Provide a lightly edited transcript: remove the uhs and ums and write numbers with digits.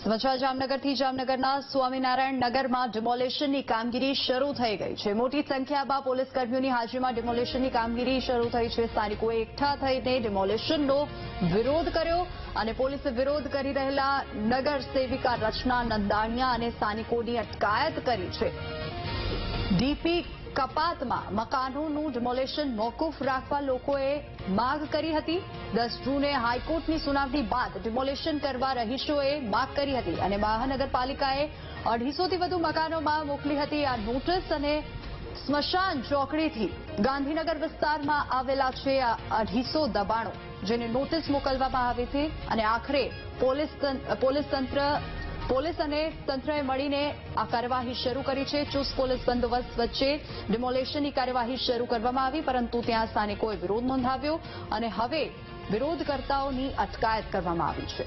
સમાચાર જામનગરથી જામનગરના સ્વામિનારાયણ નગરમાં ડિમોલેશનની કામગીરી શરૂ થઈ ગઈ છે। મોટી સંખ્યામાં પોલીસ કર્મીઓની હાજરીમાં ડિમોલેશનની કામગીરી શરૂ થઈ છે। સ્થાનિકોએ એકઠા થઈને ડિમોલેશનનો વિરોધ કર્યો અને પોલીસે વિરોધ કરી રહેલા નગર સેવિકા રચના નંદાણીયા અને સ્થાનિકોની અટકાયત કરી છે। ડીપી કપાતમાં મકાનોનું ડિમોલેશન મોકૂફ રાખવા લોકોએ માંગ કરી હતી। 10 જૂને હાઈકોર્ટની સુનાવણી બાદ ડિમોલેશન કરવા રહીશોએ માંગ કરી હતી અને મહાનગરપાલિકાએ 250થી વધુ મકાનોમાં મોકલી હતી આ નોટિસ। અને સ્મશાન ચોકડીથી ગાંધીનગર વિસ્તારમાં આવેલા છે આ 250 દબાણો, જેને નોટિસ મોકલવામાં આવી હતી અને આખરે પોલીસ અને તંત્રએ મળીને આ કાર્યવાહી શરૂ કરી છે। ચુસ્ત પોલીસ બંદોબસ્ત વચ્ચે ડિમોલેશનની કાર્યવાહી શરૂ કરવામાં આવી, પરંતુ ત્યાં સ્થાનિકોએ વિરોધ નોંધાવ્યો અને હવે વિરોધકર્તાઓની અટકાયત કરવામાં આવી છે।